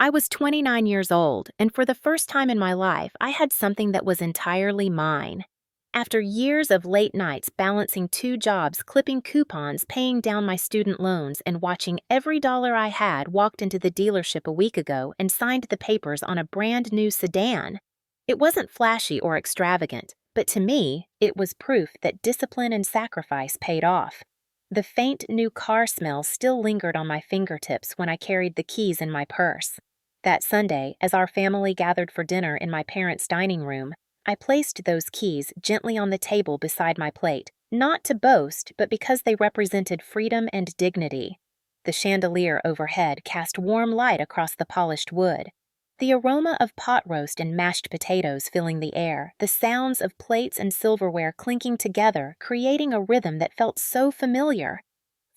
I was 29 years old, and for the first time in my life, I had something that was entirely mine. After years of late nights balancing two jobs, clipping coupons, paying down my student loans, and watching every dollar I had walked into the dealership a week ago and signed the papers on a brand new sedan. It wasn't flashy or extravagant, but to me, it was proof that discipline and sacrifice paid off. The faint new car smell still lingered on my fingertips when I carried the keys in my purse. That Sunday, as our family gathered for dinner in my parents' dining room, I placed those keys gently on the table beside my plate, not to boast, but because they represented freedom and dignity. The chandelier overhead cast warm light across the polished wood. The aroma of pot roast and mashed potatoes filling the air, the sounds of plates and silverware clinking together, creating a rhythm that felt so familiar.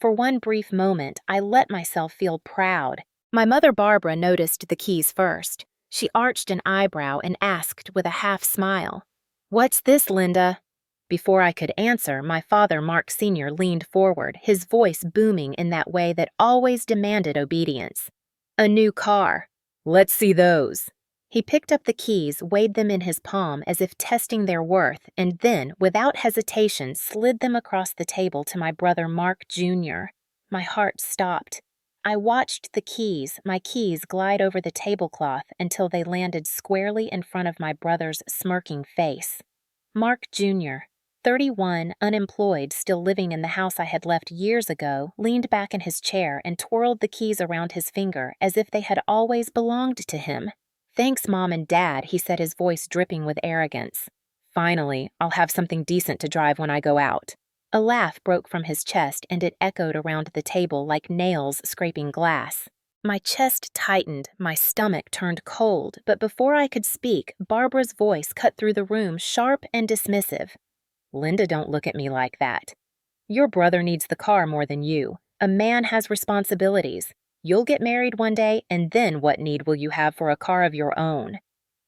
For one brief moment, I let myself feel proud. My mother Barbara noticed the keys first. She arched an eyebrow and asked with a half smile, "What's this, Linda?" Before I could answer, my father, Mark Sr., leaned forward, his voice booming in that way that always demanded obedience. "A new car. Let's see those." He picked up the keys, weighed them in his palm as if testing their worth, and then, without hesitation, slid them across the table to my brother Mark Jr. My heart stopped. I watched my keys glide over the tablecloth until they landed squarely in front of my brother's smirking face. Mark Jr., 31, unemployed, still living in the house I had left years ago, leaned back in his chair and twirled the keys around his finger as if they had always belonged to him. "Thanks, Mom and Dad," he said, his voice dripping with arrogance. "Finally, I'll have something decent to drive when I go out." A laugh broke from his chest, and it echoed around the table like nails scraping glass. My chest tightened, my stomach turned cold, but before I could speak, Barbara's voice cut through the room, sharp and dismissive. "Linda, don't look at me like that. Your brother needs the car more than you. A man has responsibilities. You'll get married one day, and then what need will you have for a car of your own?"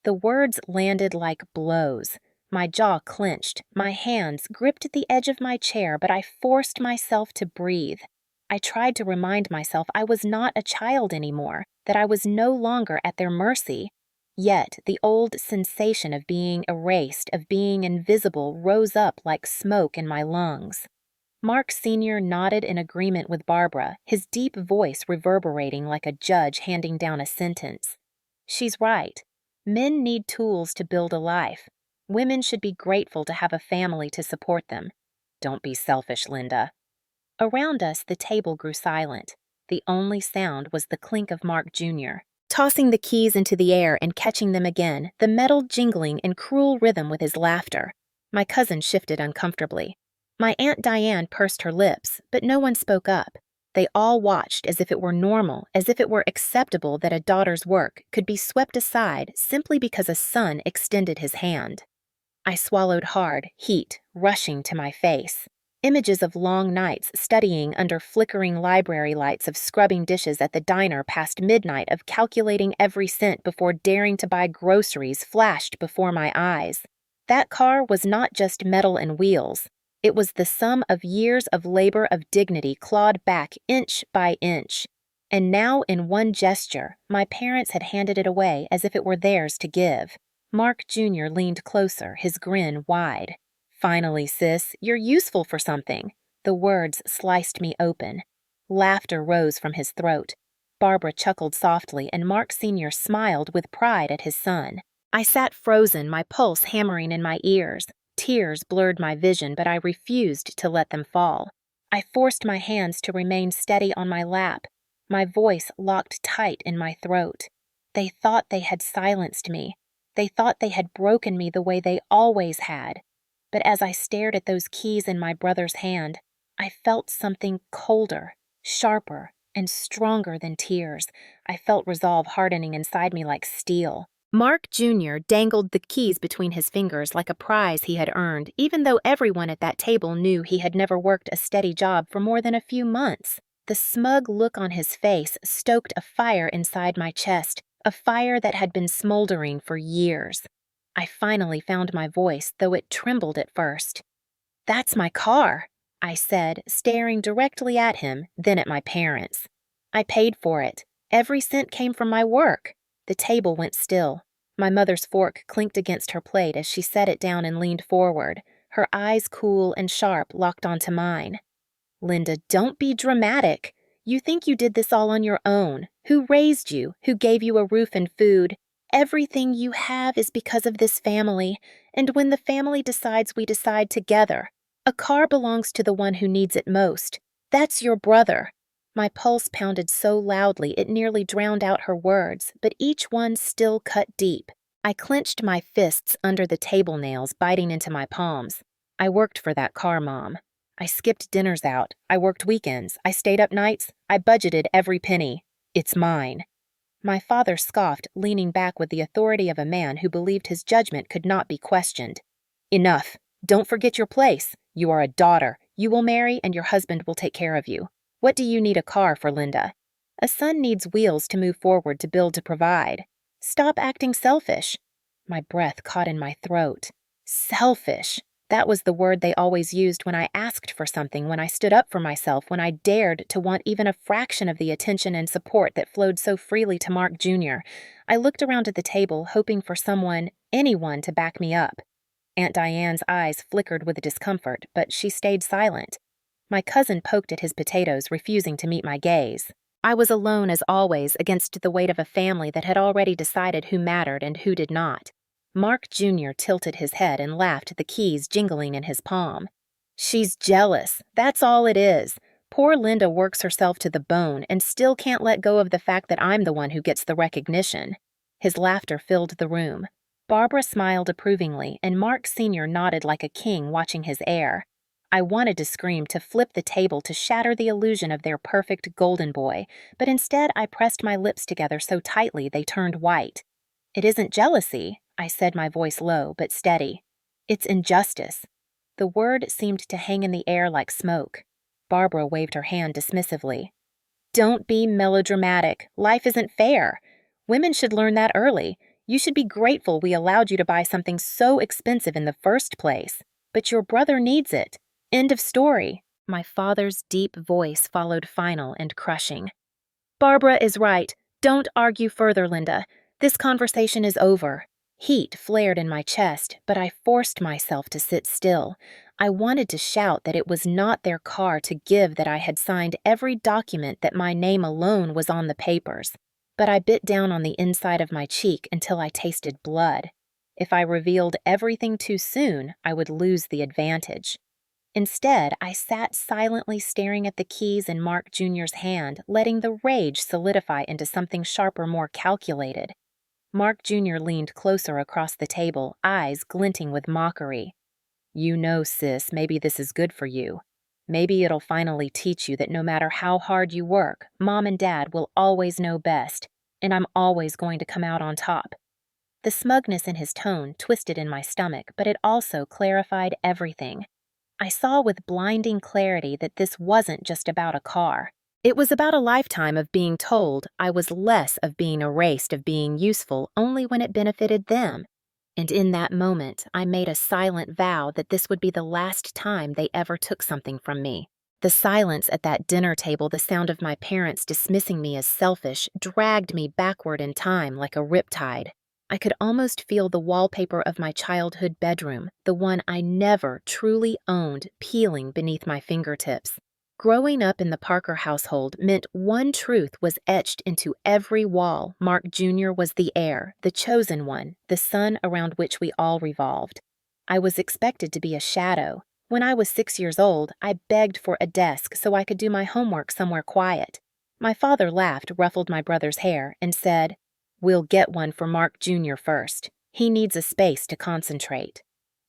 The words landed like blows. My jaw clenched, my hands gripped the edge of my chair, but I forced myself to breathe. I tried to remind myself I was not a child anymore, that I was no longer at their mercy. Yet the old sensation of being erased, of being invisible, rose up like smoke in my lungs. Mark Sr. nodded in agreement with Barbara, his deep voice reverberating like a judge handing down a sentence. "She's right. Men need tools to build a life. Women should be grateful to have a family to support them. Don't be selfish, Linda." Around us, the table grew silent. The only sound was the clink of Mark Jr., tossing the keys into the air and catching them again, the metal jingling in cruel rhythm with his laughter. My cousin shifted uncomfortably. My Aunt Diane pursed her lips, but no one spoke up. They all watched as if it were normal, as if it were acceptable that a daughter's work could be swept aside simply because a son extended his hand. I swallowed hard, heat rushing to my face. Images of long nights studying under flickering library lights, of scrubbing dishes at the diner past midnight, of calculating every cent before daring to buy groceries flashed before my eyes. That car was not just metal and wheels. It was the sum of years of labor of dignity clawed back inch by inch. And now, in one gesture, my parents had handed it away as if it were theirs to give. Mark Jr. leaned closer, his grin wide. "Finally, sis, you're useful for something." The words sliced me open. Laughter rose from his throat. Barbara chuckled softly, and Mark Sr. smiled with pride at his son. I sat frozen, my pulse hammering in my ears. Tears blurred my vision, but I refused to let them fall. I forced my hands to remain steady on my lap, my voice locked tight in my throat. They thought they had silenced me. They thought they had broken me the way they always had. But as I stared at those keys in my brother's hand, I felt something colder, sharper, and stronger than tears. I felt resolve hardening inside me like steel. Mark Jr. dangled the keys between his fingers like a prize he had earned, even though everyone at that table knew he had never worked a steady job for more than a few months. The smug look on his face stoked a fire inside my chest, a fire that had been smoldering for years. I finally found my voice, though it trembled at first. "That's my car," I said, staring directly at him, then at my parents. "I paid for it, Every cent came from my work. The table went still. My mother's fork clinked against her plate as she set it down and leaned forward, her eyes cool and sharp, locked onto mine. Linda, don't be dramatic. You think you did this all on your own. Who raised you? Who gave you a roof and food? Everything you have is because of this family, and when the family decides, we decide together. A car belongs to the one who needs it most. That's your brother. My pulse pounded so loudly it nearly drowned out her words, but each one still cut deep. I clenched my fists under the table nails, biting into my palms. I worked for that car, Mom. I skipped dinners out. I worked weekends. I stayed up nights. I budgeted every penny. It's mine. My father scoffed, leaning back with the authority of a man who believed his judgment could not be questioned. Enough. Don't forget your place. You are a daughter. You will marry, and your husband will take care of you. What do you need a car for, Linda? A son needs wheels to move forward, to build, to provide. Stop acting selfish. My breath caught in my throat. Selfish. That was the word they always used when I asked for something, when I stood up for myself, when I dared to want even a fraction of the attention and support that flowed so freely to Mark Jr. I looked around at the table, hoping for someone, anyone, to back me up. Aunt Diane's eyes flickered with discomfort, but she stayed silent. My cousin poked at his potatoes, refusing to meet my gaze. I was alone as always against the weight of a family that had already decided who mattered and who did not. Mark Jr. tilted his head and laughed, the keys jingling in his palm. She's jealous. That's all it is. Poor Linda works herself to the bone and still can't let go of the fact that I'm the one who gets the recognition. His laughter filled the room. Barbara smiled approvingly, and Mark Sr. nodded like a king watching his heir. I wanted to scream, to flip the table, to shatter the illusion of their perfect golden boy, but instead I pressed my lips together so tightly they turned white. It isn't jealousy, I said, my voice low but steady. It's injustice. The word seemed to hang in the air like smoke. Barbara waved her hand dismissively. Don't be melodramatic. Life isn't fair. Women should learn that early. You should be grateful we allowed you to buy something so expensive in the first place. But your brother needs it. End of story. My father's deep voice followed final and crushing. Barbara is right. Don't argue further, Linda. This conversation is over. Heat flared in my chest, but I forced myself to sit still. I wanted to shout that it was not their car to give, that I had signed every document, that my name alone was on the papers. But I bit down on the inside of my cheek until I tasted blood. If I revealed everything too soon, I would lose the advantage. Instead, I sat silently staring at the keys in Mark Jr.'s hand, letting the rage solidify into something sharper, more calculated. Mark Jr. leaned closer across the table, eyes glinting with mockery. You know, sis, maybe this is good for you. Maybe it'll finally teach you that no matter how hard you work, Mom and Dad will always know best, and I'm always going to come out on top. The smugness in his tone twisted in my stomach, but it also clarified everything. I saw with blinding clarity that this wasn't just about a car. It was about a lifetime of being told I was less, of being erased, of being useful only when it benefited them. And in that moment, I made a silent vow that this would be the last time they ever took something from me. The silence at that dinner table, the sound of my parents dismissing me as selfish, dragged me backward in time like a riptide. I could almost feel the wallpaper of my childhood bedroom, the one I never truly owned, peeling beneath my fingertips. Growing up in the Parker household meant one truth was etched into every wall. Mark Jr. was the heir, the chosen one, the sun around which we all revolved. I was expected to be a shadow. When I was 6 years old, I begged for a desk so I could do my homework somewhere quiet. My father laughed, ruffled my brother's hair, and said, "We'll get one for Mark Jr. first. He needs a space to concentrate."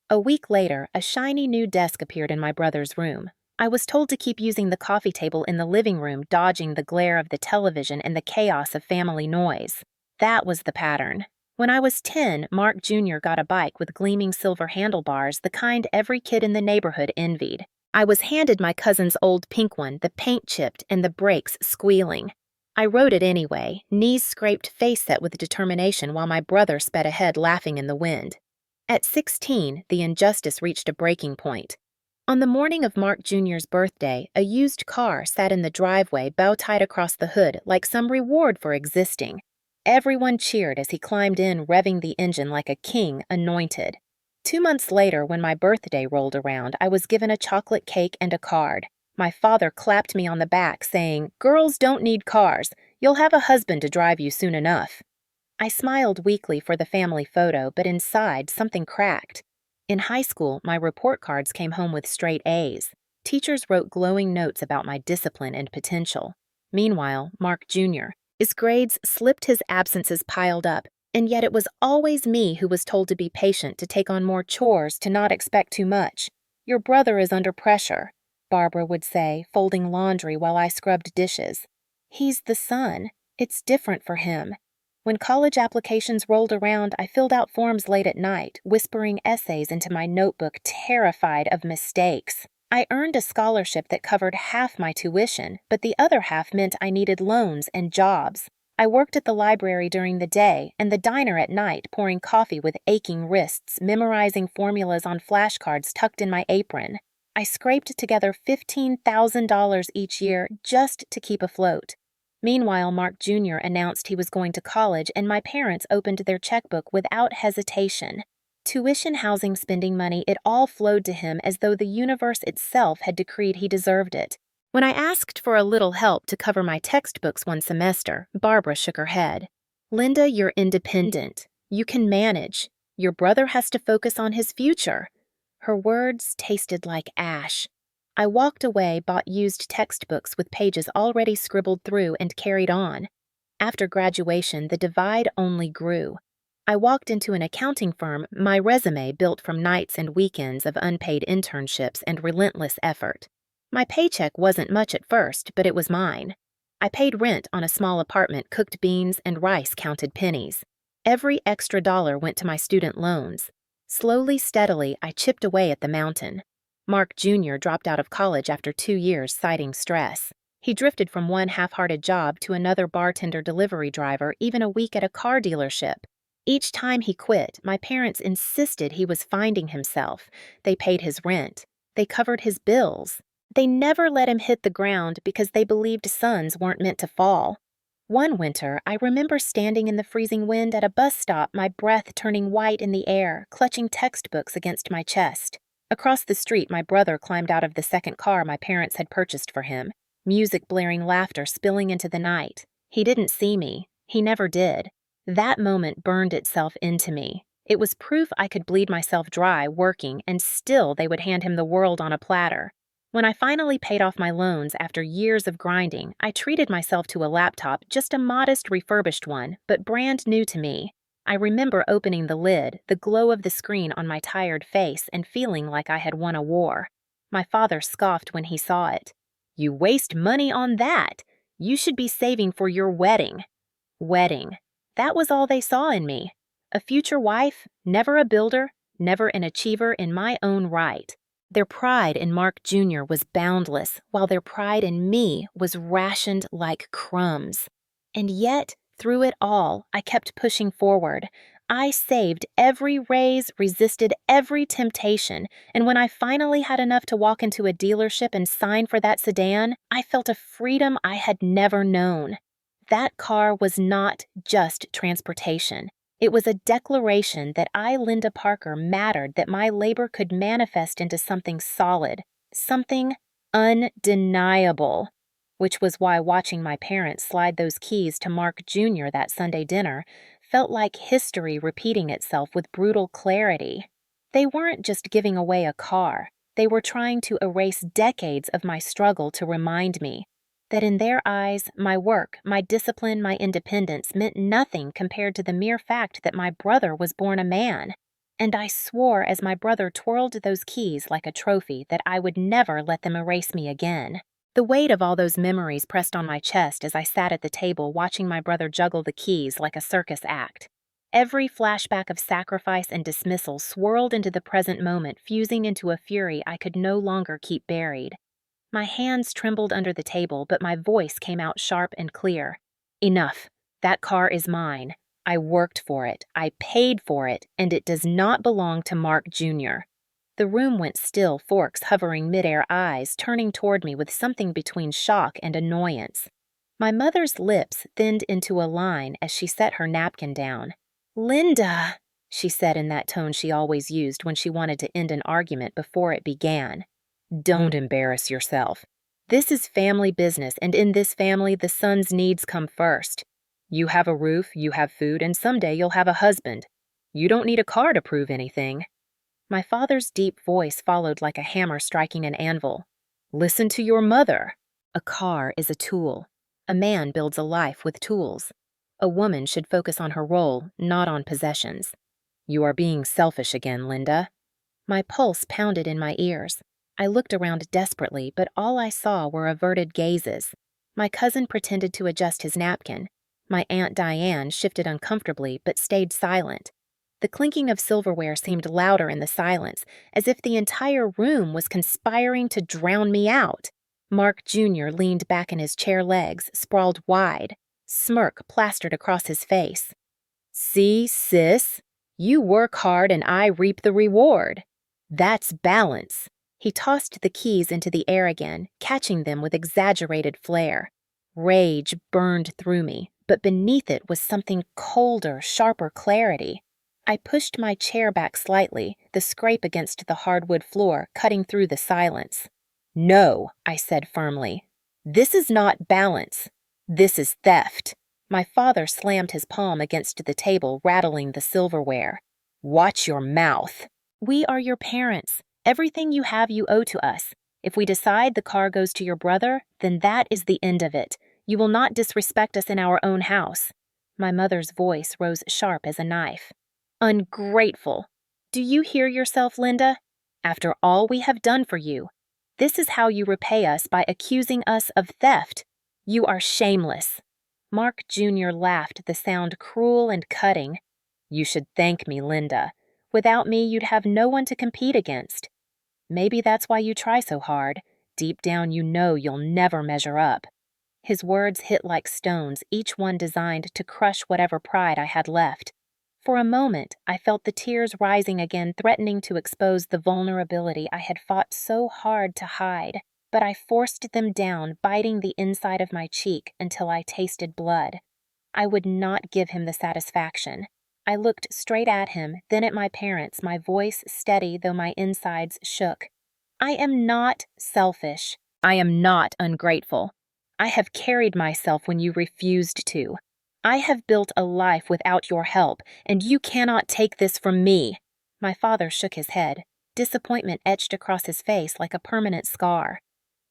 A week later, a shiny new desk appeared in my brother's room. I was told to keep using the coffee table in the living room, dodging the glare of the television and the chaos of family noise. That was the pattern. When I was 10, Mark Jr. got a bike with gleaming silver handlebars, the kind every kid in the neighborhood envied. I was handed my cousin's old pink one, the paint chipped and the brakes squealing. I rode it anyway, knees scraped, face set with determination, while my brother sped ahead laughing in the wind. At 16, the injustice reached a breaking point. On the morning of Mark Jr.'s birthday, a used car sat in the driveway, bow tied across the hood, like some reward for existing. Everyone cheered as he climbed in, revving the engine like a king anointed. 2 months later, when my birthday rolled around, I was given a chocolate cake and a card. My father clapped me on the back, saying, "Girls don't need cars. You'll have a husband to drive you soon enough." I smiled weakly for the family photo, but inside, something cracked. In high school, my report cards came home with straight A's. Teachers wrote glowing notes about my discipline and potential. Meanwhile, Mark Jr., his grades slipped, his absences piled up, and yet it was always me who was told to be patient, to take on more chores, to not expect too much. "Your brother is under pressure," Barbara would say, folding laundry while I scrubbed dishes. "He's the son. It's different for him." When college applications rolled around, I filled out forms late at night, whispering essays into my notebook, terrified of mistakes. I earned a scholarship that covered half my tuition, but the other half meant I needed loans and jobs. I worked at the library during the day and the diner at night, pouring coffee with aching wrists, memorizing formulas on flashcards tucked in my apron. I scraped together $15,000 each year just to keep afloat. Meanwhile, Mark Jr. announced he was going to college, and my parents opened their checkbook without hesitation. Tuition, housing, spending money, it all flowed to him as though the universe itself had decreed he deserved it. When I asked for a little help to cover my textbooks one semester, Barbara shook her head. "Linda, you're independent. You can manage. Your brother has to focus on his future." Her words tasted like ash. I walked away, bought used textbooks with pages already scribbled through, and carried on. After graduation, the divide only grew. I walked into an accounting firm, my resume built from nights and weekends of unpaid internships and relentless effort. My paycheck wasn't much at first, but it was mine. I paid rent on a small apartment, cooked beans and rice, counted pennies. Every extra dollar went to my student loans. Slowly, steadily, I chipped away at the mountain. Mark Jr. dropped out of college after 2 years, citing stress. He drifted from one half-hearted job to another, bartender, delivery driver, even a week at a car dealership. Each time he quit, my parents insisted he was finding himself. They paid his rent. They covered his bills. They never let him hit the ground because they believed sons weren't meant to fall. One winter, I remember standing in the freezing wind at a bus stop, my breath turning white in the air, clutching textbooks against my chest. Across the street, my brother climbed out of the second car my parents had purchased for him, music blaring, laughter spilling into the night. He didn't see me. He never did. That moment burned itself into me. It was proof I could bleed myself dry working, and still they would hand him the world on a platter. When I finally paid off my loans after years of grinding, I treated myself to a laptop, just a modest refurbished one, but brand new to me. I remember opening the lid, the glow of the screen on my tired face, and feeling like I had won a war. My father scoffed when he saw it. "You waste money on that. You should be saving for your wedding." Wedding. That was all they saw in me. A future wife, never a builder, never an achiever in my own right. Their pride in Mark Jr. was boundless, while their pride in me was rationed like crumbs. And yet, through it all, I kept pushing forward. I saved every raise, resisted every temptation, and when I finally had enough to walk into a dealership and sign for that sedan, I felt a freedom I had never known. That car was not just transportation. It was a declaration that I, Linda Parker, mattered, that my labor could manifest into something solid, something undeniable. Which was why watching my parents slide those keys to Mark Jr. that Sunday dinner felt like history repeating itself with brutal clarity. They weren't just giving away a car. They were trying to erase decades of my struggle to remind me that in their eyes, my work, my discipline, my independence meant nothing compared to the mere fact that my brother was born a man. And I swore as my brother twirled those keys like a trophy that I would never let them erase me again. The weight of all those memories pressed on my chest as I sat at the table watching my brother juggle the keys like a circus act. Every flashback of sacrifice and dismissal swirled into the present moment, fusing into a fury I could no longer keep buried. My hands trembled under the table, but my voice came out sharp and clear. "Enough. That car is mine. I worked for it. I paid for it, and it does not belong to Mark Jr." The room went still, Forks hovering midair, eyes turning toward me with something between shock and annoyance. My mother's lips thinned into a line as she set her napkin down. "Linda," she said in that tone she always used when she wanted to end an argument before it began. "Don't embarrass yourself. This is family business, and in this family, the son's needs come first. You have a roof, you have food, and someday you'll have a husband. You don't need a car to prove anything." My father's deep voice followed like a hammer striking an anvil. "Listen to your mother." A car is a tool. A man builds a life with tools. A woman should focus on her role, not on possessions. "You are being selfish again, Linda." My pulse pounded in my ears. I looked around desperately, but all I saw were averted gazes. My cousin pretended to adjust his napkin. My Aunt Diane shifted uncomfortably, but stayed silent. The clinking of silverware seemed louder in the silence, as if the entire room was conspiring to drown me out. Mark Jr. leaned back in his chair legs, sprawled wide, smirk plastered across his face. "See, sis, you work hard and I reap the reward. That's balance." He tossed the keys into the air again, catching them with exaggerated flair. Rage burned through me, but beneath it was something colder, sharper clarity. I pushed my chair back slightly, the scrape against the hardwood floor cutting through the silence. "No," I said firmly. "This is not balance. This is theft." My father slammed his palm against the table, rattling the silverware. "Watch your mouth." "We are your parents. Everything you have you owe to us. If we decide the car goes to your brother, then that is the end of it. You will not disrespect us in our own house." My mother's voice rose sharp as a knife. "Ungrateful. Do you hear yourself, Linda? After all we have done for you, this is how you repay us by accusing us of theft. You are shameless." Mark Jr. laughed, the sound cruel and cutting. "You should thank me, Linda. Without me, you'd have no one to compete against. Maybe that's why you try so hard. Deep down you know you'll never measure up." His words hit like stones, each one designed to crush whatever pride I had left. For a moment, I felt the tears rising again, threatening to expose the vulnerability I had fought so hard to hide. But I forced them down, biting the inside of my cheek until I tasted blood. I would not give him the satisfaction. I looked straight at him, then at my parents, my voice steady though my insides shook. "I am not selfish. I am not ungrateful. I have carried myself when you refused to. I have built a life without your help, and you cannot take this from me." My father shook his head. Disappointment etched across his face like a permanent scar.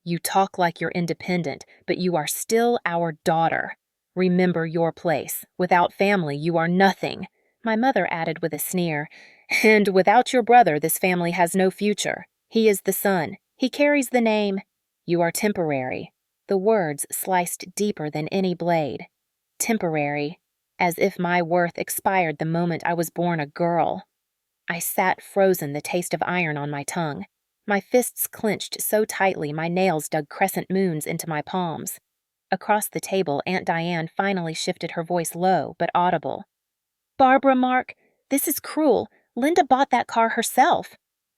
"You talk like you're independent, but you are still our daughter. Remember your place. Without family, you are nothing." My mother added with a sneer, "And without your brother, this family has no future. He is the son. He carries the name. You are temporary." The words sliced deeper than any blade. Temporary, as if my worth expired the moment I was born a girl. I sat frozen, the taste of iron on my tongue. My fists clenched so tightly my nails dug crescent moons into my palms. Across the table, Aunt Diane finally shifted her voice low but audible. "Barbara, Mark, this is cruel. Linda bought that car herself."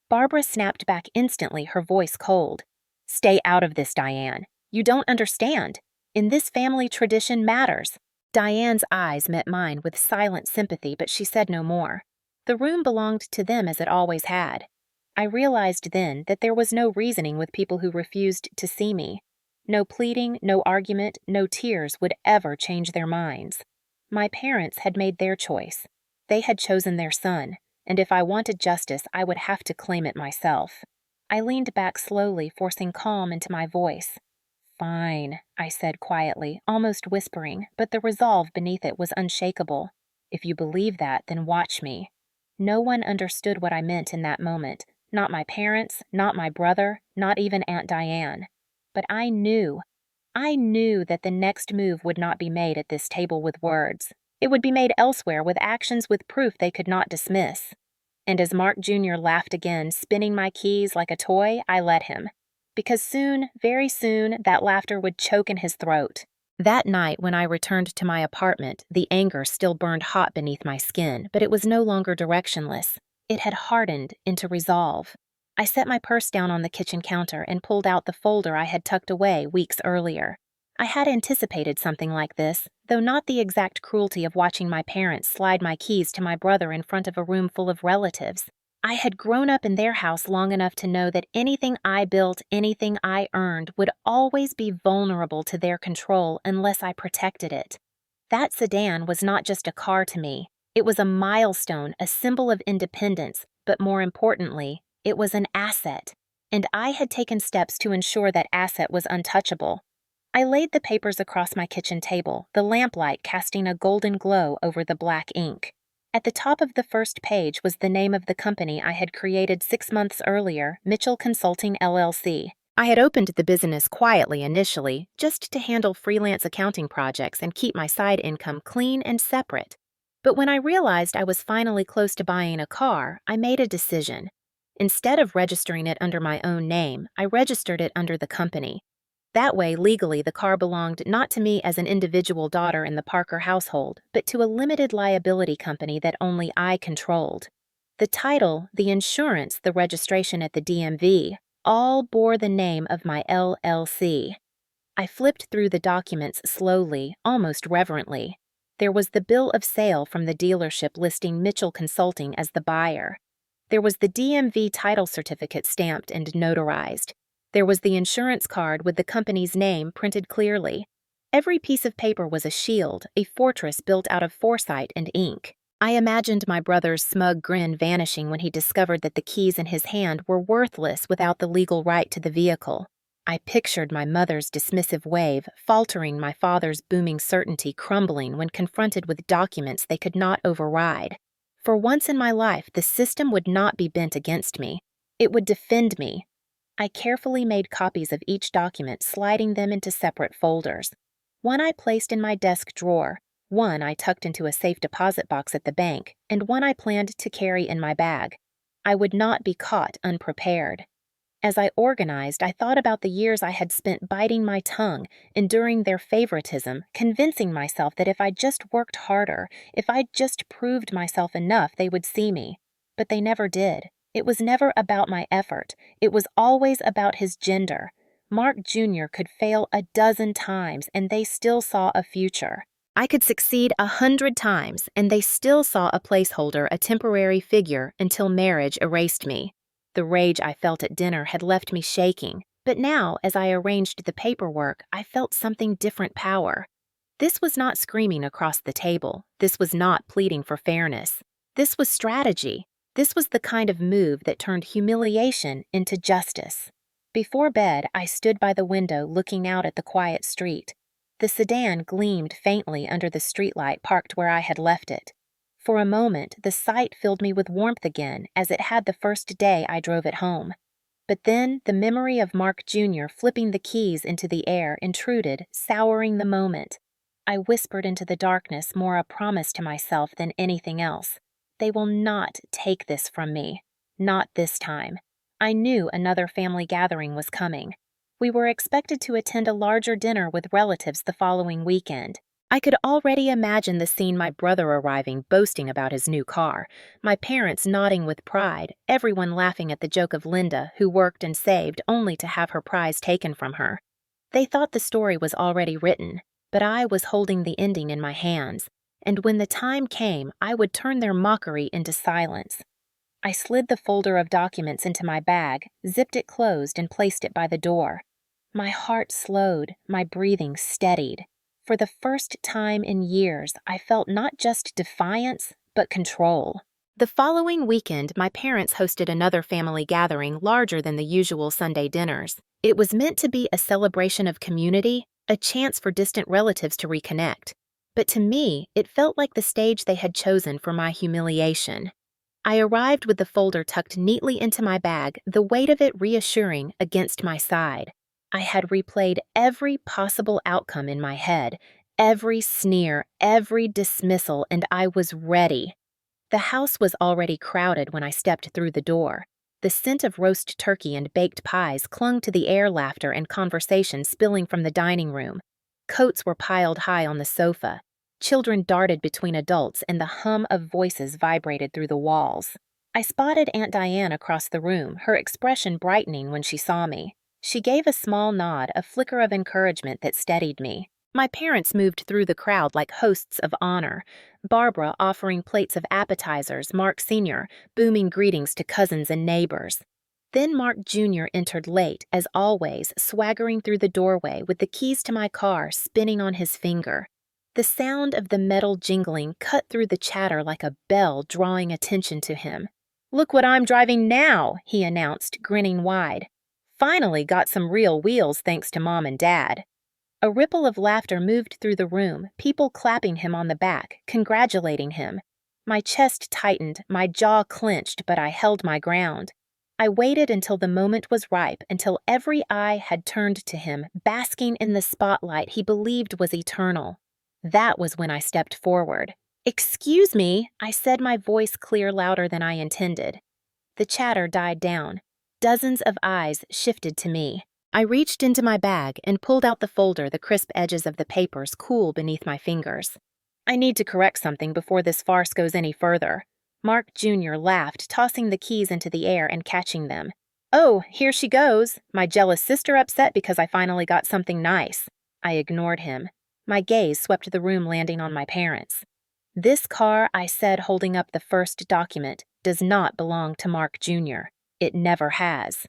Barbara snapped back instantly, her voice cold. "Stay out of this, Diane. You don't understand. In this family, tradition matters." Diane's eyes met mine with silent sympathy, but she said no more. The room belonged to them as it always had. I realized then that there was no reasoning with people who refused to see me. No pleading, no argument, no tears would ever change their minds. My parents had made their choice. They had chosen their son, and if I wanted justice, I would have to claim it myself. I leaned back slowly, forcing calm into my voice. "Fine," I said quietly, almost whispering, but the resolve beneath it was unshakable. "If you believe that, then watch me." No one understood what I meant in that moment. Not my parents, not my brother, not even Aunt Diane. But I knew that the next move would not be made at this table with words. It would be made elsewhere with actions, with proof they could not dismiss. And as Mark Jr. laughed again, spinning my keys like a toy, I let him. Because soon, very soon, that laughter would choke in his throat. That night, when I returned to my apartment, the anger still burned hot beneath my skin, but it was no longer directionless. It had hardened into resolve. I set my purse down on the kitchen counter and pulled out the folder I had tucked away weeks earlier. I had anticipated something like this, though not the exact cruelty of watching my parents slide my keys to my brother in front of a room full of relatives. I had grown up in their house long enough to know that anything I built, anything I earned, would always be vulnerable to their control unless I protected it. That sedan was not just a car to me. It was a milestone, a symbol of independence, but more importantly, it was an asset. And I had taken steps to ensure that asset was untouchable. I laid the papers across my kitchen table, the lamplight casting a golden glow over the black ink. At the top of the first page was the name of the company I had created 6 months earlier, Mitchell Consulting LLC. I had opened the business quietly initially, just to handle freelance accounting projects and keep my side income clean and separate. But when I realized I was finally close to buying a car, I made a decision. Instead of registering it under my own name, I registered it under the company. That way, legally, the car belonged not to me as an individual daughter in the Parker household, but to a limited liability company that only I controlled. The title, the insurance, the registration at the DMV, all bore the name of my LLC. I flipped through the documents slowly, almost reverently. There was the bill of sale from the dealership listing Mitchell Consulting as the buyer. There was the DMV title certificate stamped and notarized. There was the insurance card with the company's name printed clearly. Every piece of paper was a shield, a fortress built out of foresight and ink. I imagined my brother's smug grin vanishing when he discovered that the keys in his hand were worthless without the legal right to the vehicle. I pictured my mother's dismissive wave, faltering, my father's booming certainty crumbling when confronted with documents they could not override. For once in my life, the system would not be bent against me. It would defend me. I carefully made copies of each document, sliding them into separate folders. One I placed in my desk drawer, one I tucked into a safe deposit box at the bank, and one I planned to carry in my bag. I would not be caught unprepared. As I organized, I thought about the years I had spent biting my tongue, enduring their favoritism, convincing myself that if I just worked harder, if I just proved myself enough, they would see me. But they never did. It was never about my effort. It was always about his gender. Mark Jr. could fail a dozen times, and they still saw a future. I could succeed 100 times, and they still saw a placeholder, a temporary figure, until marriage erased me. The rage I felt at dinner had left me shaking, but now, as I arranged the paperwork, I felt something different power. This was not screaming across the table. This was not pleading for fairness. This was strategy. This was the kind of move that turned humiliation into justice. Before bed, I stood by the window looking out at the quiet street. The sedan gleamed faintly under the streetlight parked where I had left it. For a moment, the sight filled me with warmth again, as it had the first day I drove it home. But then, the memory of Mark Jr. flipping the keys into the air intruded, souring the moment. I whispered into the darkness, more a promise to myself than anything else. They will not take this from me. Not this time. I knew another family gathering was coming. We were expected to attend a larger dinner with relatives the following weekend. I could already imagine the scene: my brother arriving, boasting about his new car, my parents nodding with pride, everyone laughing at the joke of Linda, who worked and saved only to have her prize taken from her. They thought the story was already written, but I was holding the ending in my hands. And when the time came, I would turn their mockery into silence. I slid the folder of documents into my bag, zipped it closed, and placed it by the door. My heart slowed, my breathing steadied. For the first time in years, I felt not just defiance, but control. The following weekend, my parents hosted another family gathering larger than the usual Sunday dinners. It was meant to be a celebration of community, a chance for distant relatives to reconnect. But to me, it felt like the stage they had chosen for my humiliation. I arrived with the folder tucked neatly into my bag, the weight of it reassuring against my side. I had replayed every possible outcome in my head, every sneer, every dismissal, and I was ready. The house was already crowded when I stepped through the door. The scent of roast turkey and baked pies clung to the air, laughter and conversation spilling from the dining room. Coats were piled high on the sofa. Children darted between adults, and the hum of voices vibrated through the walls. I spotted Aunt Diane across the room, her expression brightening when she saw me. She gave a small nod, a flicker of encouragement that steadied me. My parents moved through the crowd like hosts of honor, Barbara offering plates of appetizers, Mark Sr. booming greetings to cousins and neighbors. Then Mark Jr. entered late, as always, swaggering through the doorway with the keys to my car spinning on his finger. The sound of the metal jingling cut through the chatter like a bell, drawing attention to him. "Look what I'm driving now," he announced, grinning wide. "Finally got some real wheels thanks to Mom and Dad." A ripple of laughter moved through the room, people clapping him on the back, congratulating him. My chest tightened, my jaw clenched, but I held my ground. I waited until the moment was ripe, until every eye had turned to him, basking in the spotlight he believed was eternal. That was when I stepped forward. "Excuse me," I said, my voice clear louder than I intended. The chatter died down. Dozens of eyes shifted to me. I reached into my bag and pulled out the folder, the crisp edges of the papers cool beneath my fingers. "I need to correct something before this farce goes any further." Mark Jr. laughed, tossing the keys into the air and catching them. "Oh, here she goes. My jealous sister upset because I finally got something nice." I ignored him. My gaze swept the room, landing on my parents. "This car," I said, holding up the first document, "does not belong to Mark Jr. It never has."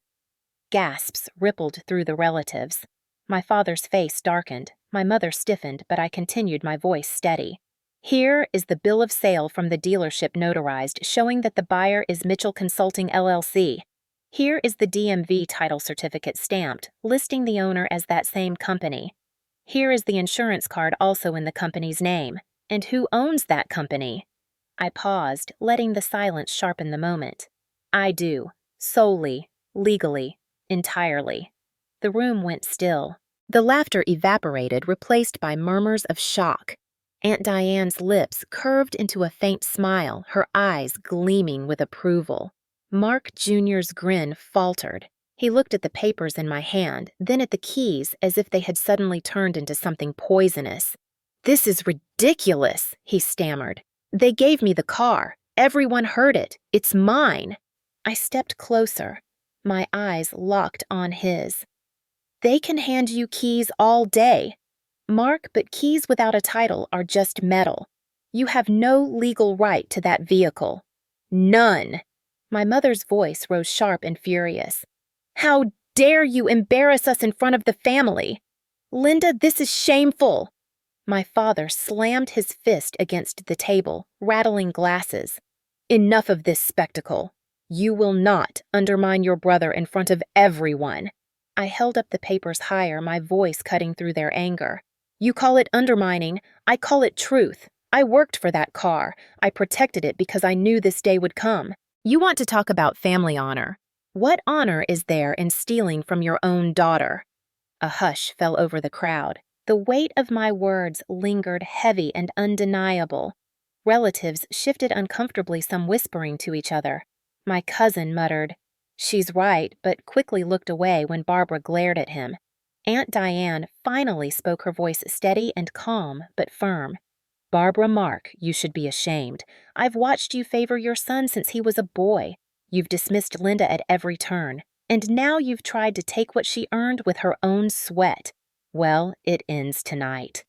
Gasps rippled through the relatives. My father's face darkened, my mother stiffened, but I continued, my voice steady. "Here is the bill of sale from the dealership notarized, showing that the buyer is Mitchell Consulting LLC. Here is the DMV title certificate stamped, listing the owner as that same company. Here is the insurance card also in the company's name. And who owns that company?" I paused, letting the silence sharpen the moment. "I do. Solely. Legally. Entirely." The room went still. The laughter evaporated, replaced by murmurs of shock. Aunt Diane's lips curved into a faint smile, her eyes gleaming with approval. Mark Jr.'s grin faltered. He looked at the papers in my hand, then at the keys, as if they had suddenly turned into something poisonous. "This is ridiculous," he stammered. "They gave me the car. Everyone heard it. It's mine." I stepped closer, my eyes locked on his. "They can hand you keys all day, Mark, but keys without a title are just metal. You have no legal right to that vehicle. None." My mother's voice rose sharp and furious. "How dare you embarrass us in front of the family? Linda, this is shameful." My father slammed his fist against the table, rattling glasses. "Enough of this spectacle. You will not undermine your brother in front of everyone." I held up the papers higher, my voice cutting through their anger. "You call it undermining. I call it truth. I worked for that car. I protected it because I knew this day would come. You want to talk about family honor. What honor is there in stealing from your own daughter?" A hush fell over the crowd. The weight of my words lingered heavy and undeniable. Relatives shifted uncomfortably, some whispering to each other. My cousin muttered, "She's right," but quickly looked away when Barbara glared at him. Aunt Diane finally spoke, her voice steady and calm, but firm. "Barbara Mark, you should be ashamed. I've watched you favor your son since he was a boy. You've dismissed Linda at every turn, and now you've tried to take what she earned with her own sweat. Well, it ends tonight."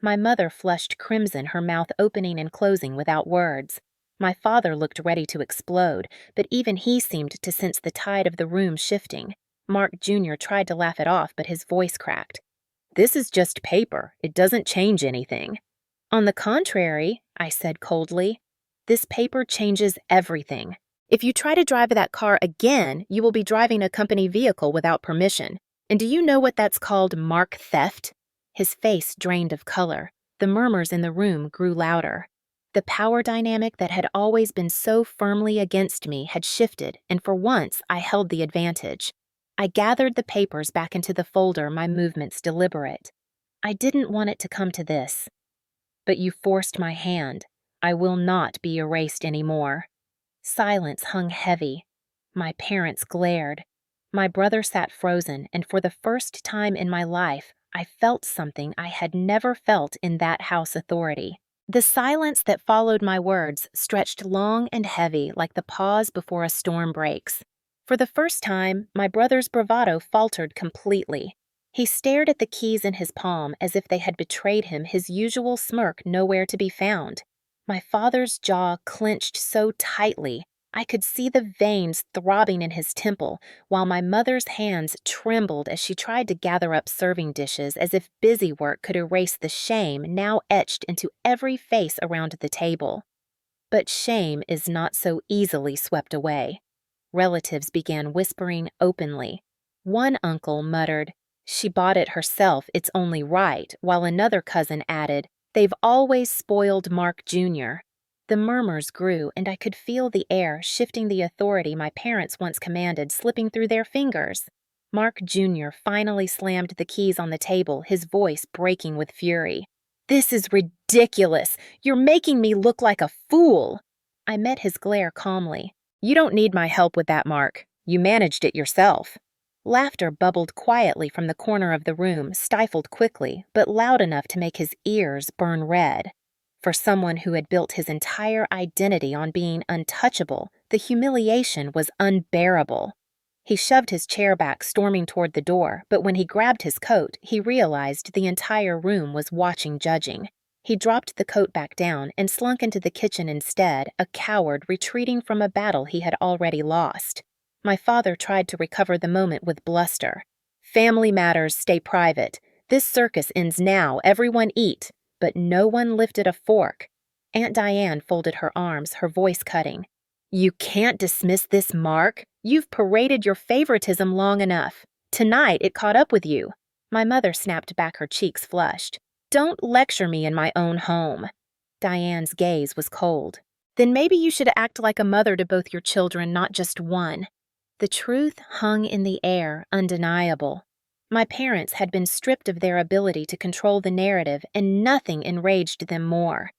My mother flushed crimson, her mouth opening and closing without words. My father looked ready to explode, but even he seemed to sense the tide of the room shifting. Mark Jr. tried to laugh it off, but his voice cracked. "This is just paper. It doesn't change anything." "On the contrary," I said coldly, "this paper changes everything. If you try to drive that car again, you will be driving a company vehicle without permission. And do you know what that's called, mark theft?" His face drained of color. The murmurs in the room grew louder. The power dynamic that had always been so firmly against me had shifted, and for once I held the advantage. I gathered the papers back into the folder, my movements deliberate. "I didn't want it to come to this. But you forced my hand. I will not be erased anymore." Silence hung heavy. My parents glared. My brother sat frozen, and for the first time in my life, I felt something I had never felt in that house authority. The silence that followed my words stretched long and heavy like the pause before a storm breaks. For the first time, my brother's bravado faltered completely. He stared at the keys in his palm as if they had betrayed him, his usual smirk nowhere to be found. My father's jaw clenched so tightly I could see the veins throbbing in his temple, while my mother's hands trembled as she tried to gather up serving dishes as if busy work could erase the shame now etched into every face around the table. But shame is not so easily swept away. Relatives began whispering openly. One uncle muttered, "She bought it herself, it's only right," while another cousin added, "They've always spoiled Mark Jr." The murmurs grew, and I could feel the air shifting, the authority my parents once commanded slipping through their fingers. Mark Jr. finally slammed the keys on the table, his voice breaking with fury. "This is ridiculous! You're making me look like a fool!" I met his glare calmly. "You don't need my help with that, Mark. You managed it yourself." Laughter bubbled quietly from the corner of the room, stifled quickly, but loud enough to make his ears burn red. For someone who had built his entire identity on being untouchable, the humiliation was unbearable. He shoved his chair back, storming toward the door, but when he grabbed his coat, he realized the entire room was watching, judging. He dropped the coat back down and slunk into the kitchen instead, a coward retreating from a battle he had already lost. My father tried to recover the moment with bluster. "Family matters stay private. This circus ends now, everyone eat." But no one lifted a fork. Aunt Diane folded her arms, her voice cutting. "You can't dismiss this, Mark. You've paraded your favoritism long enough. Tonight it caught up with you." My mother snapped back, her cheeks flushed. "Don't lecture me in my own home." Diane's gaze was cold. "Then maybe you should act like a mother to both your children, not just one." The truth hung in the air, undeniable. My parents had been stripped of their ability to control the narrative, and nothing enraged them more.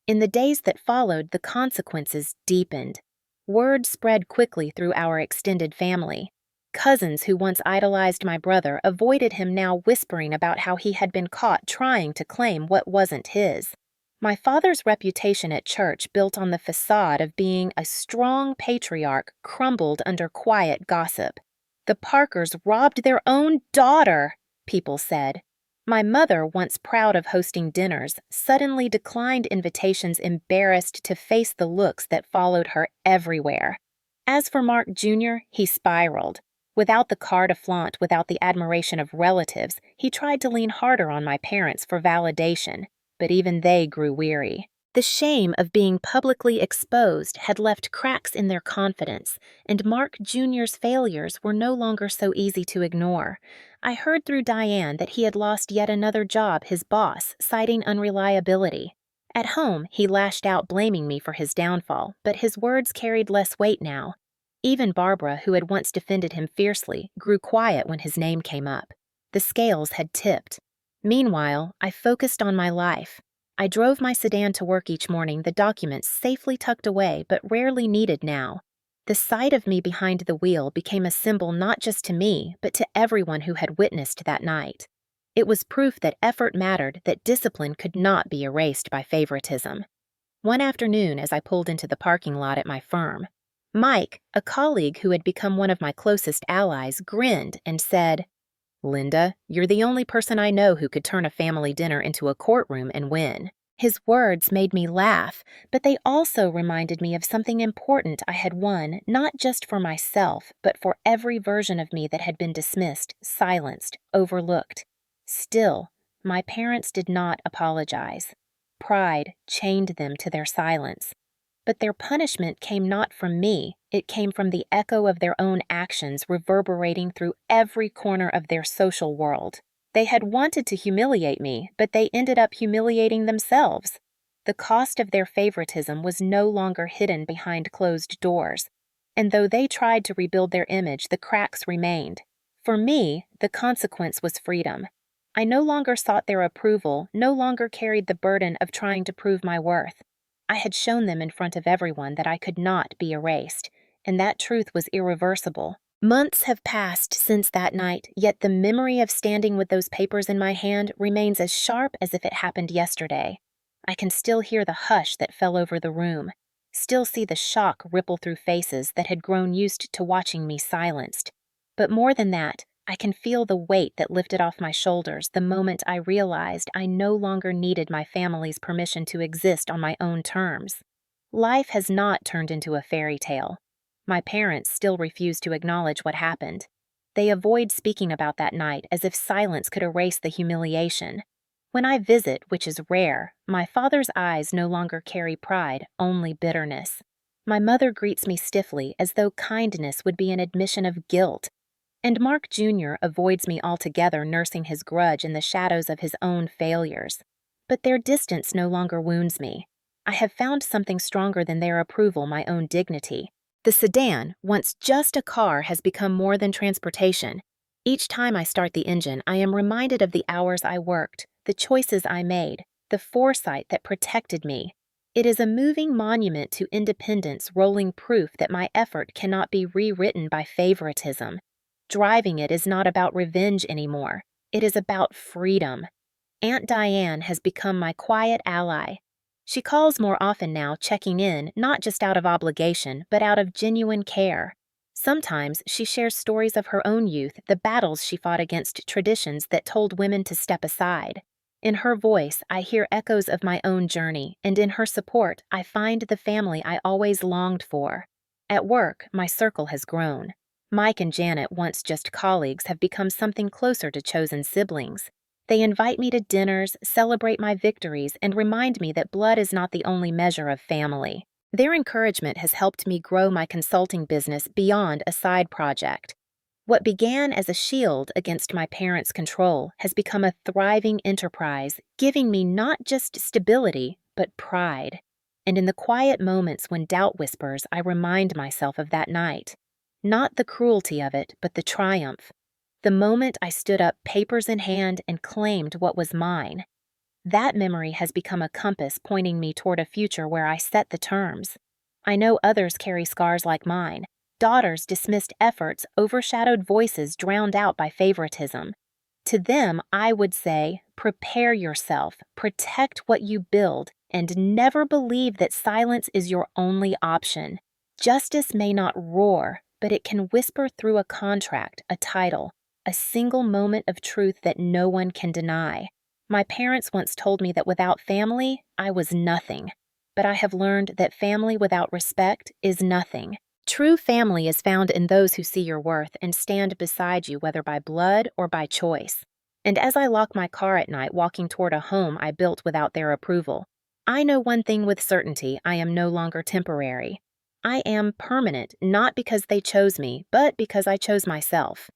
In the days that followed, the consequences deepened. Word spread quickly through our extended family. Cousins who once idolized my brother avoided him, now whispering about how he had been caught trying to claim what wasn't his. My father's reputation at church, built on the facade of being a strong patriarch, crumbled under quiet gossip. "The Parkers robbed their own daughter," people said. My mother, once proud of hosting dinners, suddenly declined invitations, embarrassed to face the looks that followed her everywhere. As for Mark Jr., he spiraled. Without the car to flaunt, without the admiration of relatives, he tried to lean harder on my parents for validation, but even they grew weary. The shame of being publicly exposed had left cracks in their confidence, and Mark Jr.'s failures were no longer so easy to ignore. I heard through Diane that he had lost yet another job, his boss, citing unreliability. At home, he lashed out, blaming me for his downfall, but his words carried less weight now. Even Barbara, who had once defended him fiercely, grew quiet when his name came up. The scales had tipped. Meanwhile, I focused on my life. I drove my sedan to work each morning, the documents safely tucked away but rarely needed now. The sight of me behind the wheel became a symbol not just to me, but to everyone who had witnessed that night. It was proof that effort mattered, that discipline could not be erased by favoritism. One afternoon, as I pulled into the parking lot at my firm, Mike, a colleague who had become one of my closest allies, grinned and said, "Linda, you're the only person I know who could turn a family dinner into a courtroom and win." His words made me laugh, but they also reminded me of something important I had won, not just for myself, but for every version of me that had been dismissed, silenced, overlooked. Still, my parents did not apologize. Pride chained them to their silence. But their punishment came not from me, it came from the echo of their own actions reverberating through every corner of their social world. They had wanted to humiliate me, but they ended up humiliating themselves. The cost of their favoritism was no longer hidden behind closed doors, and though they tried to rebuild their image, the cracks remained. For me, the consequence was freedom. I no longer sought their approval, no longer carried the burden of trying to prove my worth. I had shown them in front of everyone that I could not be erased, and that truth was irreversible. Months have passed since that night, yet the memory of standing with those papers in my hand remains as sharp as if it happened yesterday. I can still hear the hush that fell over the room, still see the shock ripple through faces that had grown used to watching me silenced. But more than that, I can feel the weight that lifted off my shoulders the moment I realized I no longer needed my family's permission to exist on my own terms. Life has not turned into a fairy tale. My parents still refuse to acknowledge what happened. They avoid speaking about that night as if silence could erase the humiliation. When I visit, which is rare, my father's eyes no longer carry pride, only bitterness. My mother greets me stiffly as though kindness would be an admission of guilt. And Mark Jr. avoids me altogether, nursing his grudge in the shadows of his own failures. But their distance no longer wounds me. I have found something stronger than their approval, my own dignity. The sedan, once just a car, has become more than transportation. Each time I start the engine, I am reminded of the hours I worked, the choices I made, the foresight that protected me. It is a moving monument to independence, rolling proof that my effort cannot be rewritten by favoritism. Driving it is not about revenge anymore. It is about freedom. Aunt Diane has become my quiet ally. She calls more often now, checking in, not just out of obligation, but out of genuine care. Sometimes she shares stories of her own youth, the battles she fought against traditions that told women to step aside. In her voice, I hear echoes of my own journey, and in her support, I find the family I always longed for. At work, my circle has grown. Mike and Janet, once just colleagues, have become something closer to chosen siblings. They invite me to dinners, celebrate my victories, and remind me that blood is not the only measure of family. Their encouragement has helped me grow my consulting business beyond a side project. What began as a shield against my parents' control has become a thriving enterprise, giving me not just stability, but pride. And in the quiet moments when doubt whispers, I remind myself of that night. Not the cruelty of it, but the triumph. The moment I stood up, papers in hand, and claimed what was mine. That memory has become a compass pointing me toward a future where I set the terms. I know others carry scars like mine. Daughters' dismissed efforts, overshadowed voices drowned out by favoritism. To them, I would say, prepare yourself, protect what you build, and never believe that silence is your only option. Justice may not roar, but it can whisper through a contract, a title, a single moment of truth that no one can deny. My parents once told me that without family, I was nothing. But I have learned that family without respect is nothing. True family is found in those who see your worth and stand beside you, whether by blood or by choice. And as I lock my car at night, walking toward a home I built without their approval, I know one thing with certainty: I am no longer temporary. I am permanent, not because they chose me, but because I chose myself.